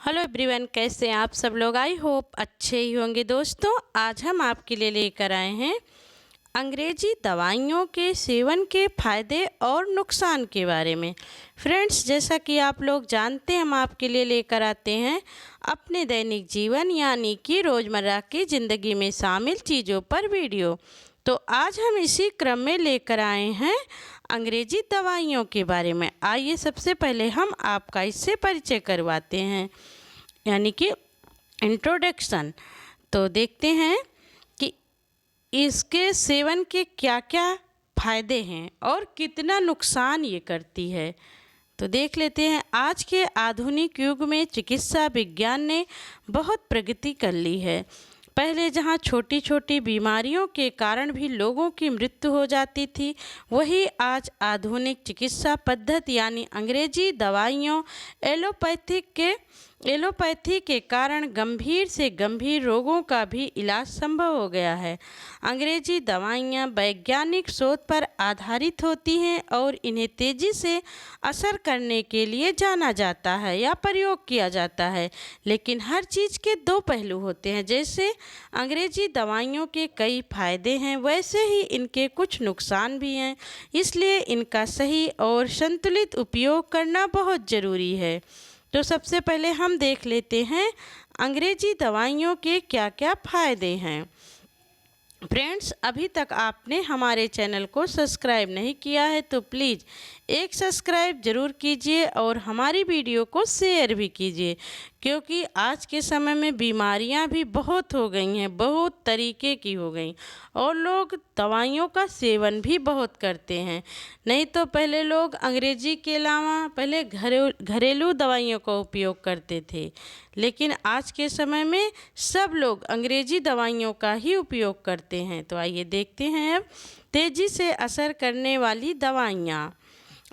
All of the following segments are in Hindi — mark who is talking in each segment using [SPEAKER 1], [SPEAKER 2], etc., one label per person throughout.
[SPEAKER 1] हेलो एवरीवन, कैसे हैं आप सब लोग। आई होप अच्छे ही होंगे। दोस्तों, आज हम आपके लिए लेकर आए हैं अंग्रेजी दवाइयों के सेवन के फ़ायदे और नुकसान के बारे में। फ्रेंड्स, जैसा कि आप लोग जानते हैं, हम आपके लिए लेकर आते हैं अपने दैनिक जीवन यानी कि रोज़मर्रा की ज़िंदगी में शामिल चीज़ों पर वीडियो। तो आज हम इसी क्रम में लेकर आए हैं अंग्रेजी दवाइयों के बारे में। आइए सबसे पहले हम आपका इससे परिचय करवाते हैं, यानी कि इंट्रोडक्शन। तो देखते हैं कि इसके सेवन के क्या क्या फ़ायदे हैं और कितना नुकसान ये करती है। तो देख लेते हैं। आज के आधुनिक युग में चिकित्सा विज्ञान ने बहुत प्रगति कर ली है। पहले जहाँ छोटी छोटी बीमारियों के कारण भी लोगों की मृत्यु हो जाती थी, वही आज आधुनिक चिकित्सा पद्धति यानी अंग्रेजी दवाइयों एलोपैथी के कारण गंभीर से गंभीर रोगों का भी इलाज संभव हो गया है। अंग्रेजी दवाइयाँ वैज्ञानिक शोध पर आधारित होती हैं और इन्हें तेज़ी से असर करने के लिए जाना जाता है या प्रयोग किया जाता है। लेकिन हर चीज़ के दो पहलू होते हैं। जैसे अंग्रेजी दवाइयों के कई फायदे हैं, वैसे ही इनके कुछ नुकसान भी हैं। इसलिए इनका सही और संतुलित उपयोग करना बहुत ज़रूरी है। तो सबसे पहले हम देख लेते हैं अंग्रेजी दवाइयों के क्या क्या फ़ायदे हैं। फ्रेंड्स, अभी तक आपने हमारे चैनल को सब्सक्राइब नहीं किया है तो प्लीज़ एक सब्सक्राइब ज़रूर कीजिए और हमारी वीडियो को शेयर भी कीजिए, क्योंकि आज के समय में बीमारियां भी बहुत हो गई हैं, बहुत तरीके की हो गई और लोग दवाइयों का सेवन भी बहुत करते हैं। नहीं तो पहले लोग अंग्रेजी के अलावा पहले घरेलू दवाइयों का उपयोग करते थे, लेकिन आज के समय में सब लोग अंग्रेजी दवाइयों का ही उपयोग करते हैं। तो आइए देखते हैं अब तेज़ी से असर करने वाली दवाइयाँ।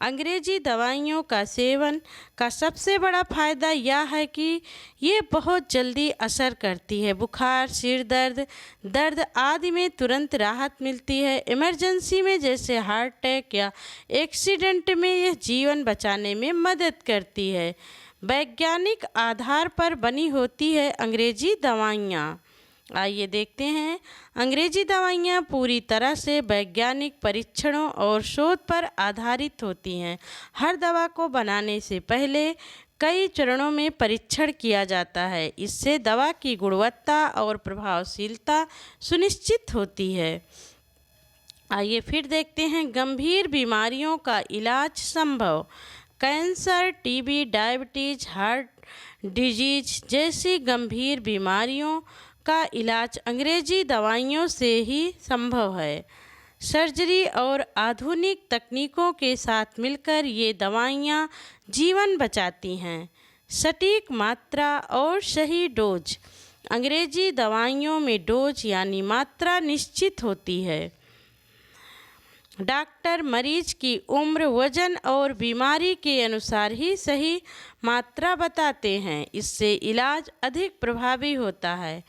[SPEAKER 1] अंग्रेजी दवाइयों का सेवन का सबसे बड़ा फ़ायदा यह है कि ये बहुत जल्दी असर करती है। बुखार, सिर दर्द, दर्द आदि में तुरंत राहत मिलती है। इमरजेंसी में जैसे हार्ट अटैक या एक्सीडेंट में यह जीवन बचाने में मदद करती है। वैज्ञानिक आधार पर बनी होती है अंग्रेजी दवाइयाँ। आइए देखते हैं। अंग्रेजी दवाइयाँ पूरी तरह से वैज्ञानिक परीक्षणों और शोध पर आधारित होती हैं। हर दवा को बनाने से पहले कई चरणों में परीक्षण किया जाता है। इससे दवा की गुणवत्ता और प्रभावशीलता सुनिश्चित होती है। आइए फिर देखते हैं गंभीर बीमारियों का इलाज संभव। Cancer, TB, diabetes, heart disease जैसी गंभीर बीमारियों का इलाज अंग्रेजी दवाइयों से ही संभव है। सर्जरी और आधुनिक तकनीकों के साथ मिलकर ये दवाइयाँ जीवन बचाती हैं। सटीक मात्रा और सही डोज। अंग्रेजी दवाइयों में डोज यानी मात्रा निश्चित होती है। डॉक्टर मरीज की उम्र, वजन और बीमारी के अनुसार ही सही मात्रा बताते हैं। इससे इलाज अधिक प्रभावी होता है।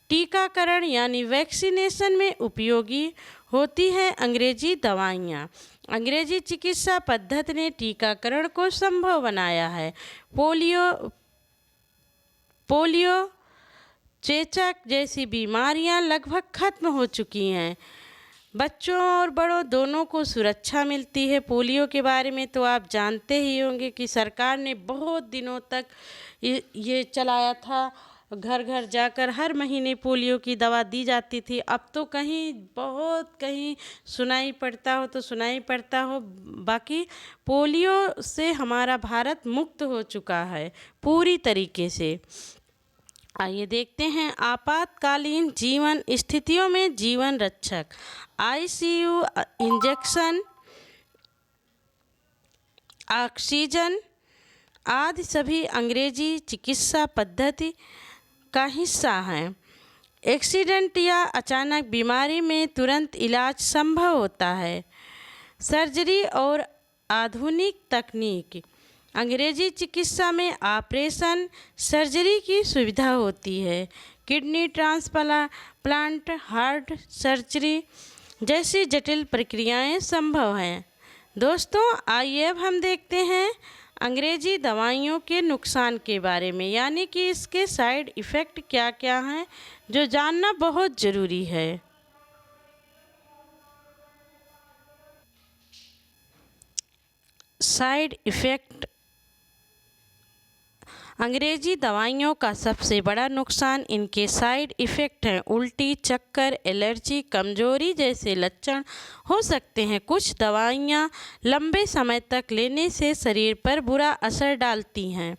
[SPEAKER 1] टीकाकरण यानी वैक्सीनेशन में उपयोगी होती हैं अंग्रेजी दवाइयाँ। अंग्रेजी चिकित्सा पद्धति ने टीकाकरण को संभव बनाया है। पोलियो, चेचक जैसी बीमारियाँ लगभग खत्म हो चुकी हैं। बच्चों और बड़ों दोनों को सुरक्षा मिलती है। पोलियो के बारे में तो आप जानते ही होंगे कि सरकार ने बहुत दिनों तक ये चलाया था। घर घर जाकर हर महीने पोलियो की दवा दी जाती थी। अब तो कहीं सुनाई पड़ता हो तो सुनाई पड़ता हो, बाकी पोलियो से हमारा भारत मुक्त हो चुका है पूरी तरीके से। आइए देखते हैं आपातकालीन जीवन स्थितियों में जीवन रक्षक। आईसीयू, इंजेक्शन, ऑक्सीजन आदि सभी अंग्रेजी चिकित्सा पद्धति का हिस्सा हैं। एक्सीडेंट या अचानक बीमारी में तुरंत इलाज संभव होता है। सर्जरी और आधुनिक तकनीक। अंग्रेजी चिकित्सा में ऑपरेशन, सर्जरी की सुविधा होती है। किडनी ट्रांसप्लांट, हार्ट सर्जरी जैसी जटिल प्रक्रियाएं संभव हैं। दोस्तों, आइए अब हम देखते हैं अंग्रेजी दवाइयों के नुकसान के बारे में, यानी कि इसके साइड इफ़ेक्ट क्या क्या हैं जो जानना बहुत ज़रूरी है। Side effect. अंग्रेजी दवाइयों का सबसे बड़ा नुकसान इनके साइड इफ़ेक्ट हैं। उल्टी, चक्कर, एलर्जी, कमजोरी जैसे लक्षण हो सकते हैं। कुछ दवाइयाँ लंबे समय तक लेने से शरीर पर बुरा असर डालती हैं।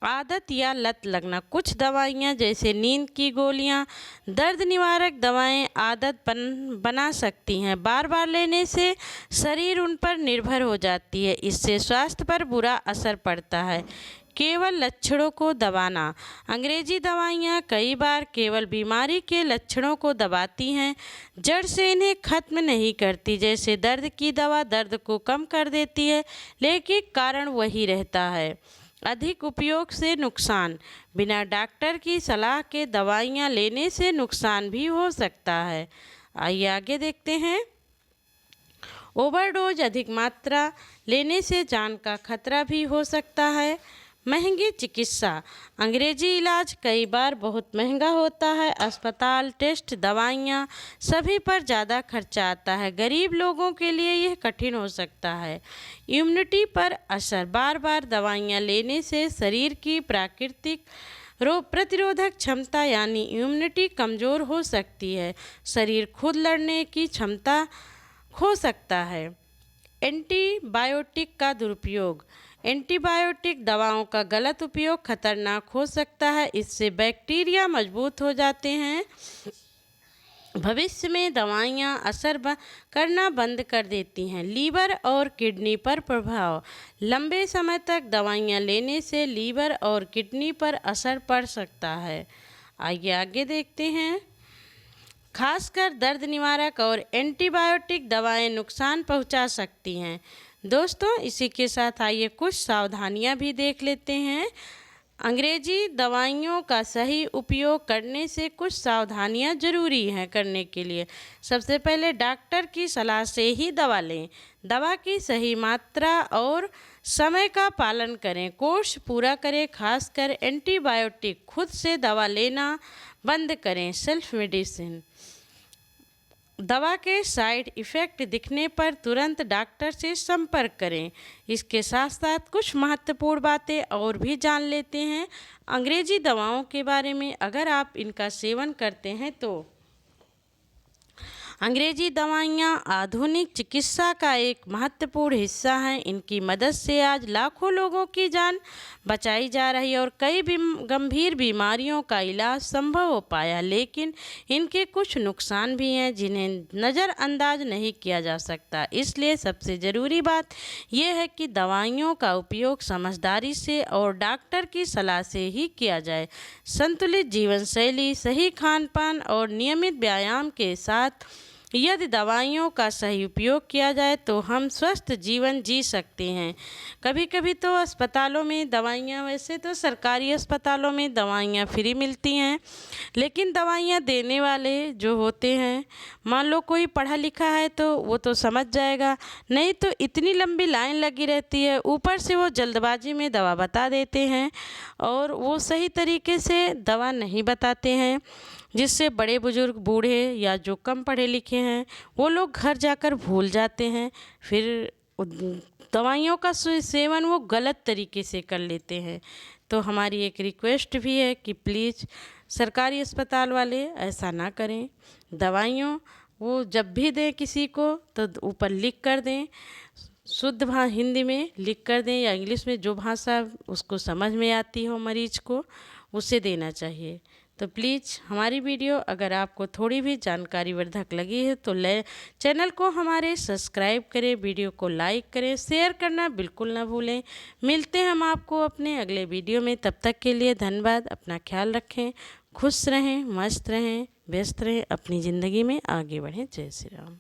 [SPEAKER 1] आदत या लत लगना। कुछ दवाइयाँ जैसे नींद की गोलियाँ, दर्द निवारक दवाएं आदत बना सकती हैं। बार बार लेने से शरीर उन पर निर्भर हो जाती है। इससे स्वास्थ्य पर बुरा असर पड़ता है। केवल लक्षणों को दबाना। अंग्रेजी दवाइयाँ कई बार केवल बीमारी के लक्षणों को दबाती हैं, जड़ से इन्हें खत्म नहीं करती। जैसे दर्द की दवा दर्द को कम कर देती है, लेकिन कारण वही रहता है। अधिक उपयोग से नुकसान। बिना डॉक्टर की सलाह के दवाइयाँ लेने से नुकसान भी हो सकता है। आइए आगे देखते हैं। ओवरडोज। अधिक मात्रा लेने से जान का खतरा भी हो सकता है। महंगी चिकित्सा। अंग्रेजी इलाज कई बार बहुत महंगा होता है। अस्पताल, टेस्ट, दवाइयाँ सभी पर ज़्यादा खर्चा आता है। गरीब लोगों के लिए यह कठिन हो सकता है। इम्यूनिटी पर असर। बार बार दवाइयाँ लेने से शरीर की प्राकृतिक रोग प्रतिरोधक क्षमता यानी इम्यूनिटी कमज़ोर हो सकती है। शरीर खुद लड़ने की क्षमता खो सकता है। एंटीबायोटिक का दुरुपयोग। एंटीबायोटिक दवाओं का गलत उपयोग खतरनाक हो सकता है। इससे बैक्टीरिया मजबूत हो जाते हैं। भविष्य में दवाइयाँ असर करना बंद कर देती हैं। लीवर और किडनी पर प्रभाव। लंबे समय तक दवाइयाँ लेने से लीवर और किडनी पर असर पड़ सकता है। आइए आगे देखते हैं। खासकर दर्द निवारक और एंटीबायोटिक दवाएं नुकसान पहुंचा सकती हैं। दोस्तों, इसी के साथ आइए कुछ सावधानियां भी देख लेते हैं। अंग्रेजी दवाइयों का सही उपयोग करने से कुछ सावधानियां जरूरी हैं करने के लिए। सबसे पहले डॉक्टर की सलाह से ही दवा लें। दवा की सही मात्रा और समय का पालन करें। कोर्स पूरा करें। खासकर एंटीबायोटिक। खुद से दवा लेना बंद करें। Self medicine. दवा के साइड इफ़ेक्ट दिखने पर तुरंत डॉक्टर से संपर्क करें। इसके साथ साथ कुछ महत्वपूर्ण बातें और भी जान लेते हैं अंग्रेजी दवाओं के बारे में। अगर आप इनका सेवन करते हैं तो अंग्रेजी दवाइयाँ आधुनिक चिकित्सा का एक महत्वपूर्ण हिस्सा हैं। इनकी मदद से आज लाखों लोगों की जान बचाई जा रही है और कई गंभीर बीमारियों का इलाज संभव हो पाया। लेकिन इनके कुछ नुकसान भी हैं जिन्हें नज़रअंदाज नहीं किया जा सकता। इसलिए सबसे ज़रूरी बात यह है कि दवाइयों का उपयोग समझदारी से और डॉक्टर की सलाह से ही किया जाए। संतुलित जीवन शैली, सही खान पान और नियमित व्यायाम के साथ यदि दवाइयों का सही उपयोग किया जाए तो हम स्वस्थ जीवन जी सकते हैं। कभी कभी तो अस्पतालों में दवाइयाँ, वैसे तो सरकारी अस्पतालों में दवाइयाँ फ्री मिलती हैं, लेकिन दवाइयाँ देने वाले जो होते हैं, मान लो कोई पढ़ा लिखा है तो वो तो समझ जाएगा, नहीं तो इतनी लंबी लाइन लगी रहती है। ऊपर से वो जल्दबाजी में दवा बता देते हैं और वो सही तरीके से दवा नहीं बताते हैं, जिससे बड़े बुजुर्ग, बूढ़े या जो कम पढ़े लिखे हैं वो लोग घर जाकर भूल जाते हैं। फिर दवाइयों का सेवन वो गलत तरीके से कर लेते हैं। तो हमारी एक रिक्वेस्ट भी है कि प्लीज़ सरकारी अस्पताल वाले ऐसा ना करें। दवाइयों वो जब भी दें किसी को तो ऊपर लिख कर दें, शुद्ध हिंदी में लिख कर दें या इंग्लिश में, जो भाषा उसको समझ में आती हो मरीज को, उसे देना चाहिए। तो प्लीज़ हमारी वीडियो अगर आपको थोड़ी भी जानकारी वर्धक लगी है तो चैनल को हमारे सब्सक्राइब करें, वीडियो को लाइक करें, शेयर करना बिल्कुल ना भूलें। मिलते हैं हम आपको अपने अगले वीडियो में। तब तक के लिए धन्यवाद। अपना ख्याल रखें, खुश रहें, मस्त रहें, व्यस्त रहें, अपनी ज़िंदगी में आगे बढ़ें। जय श्री राम।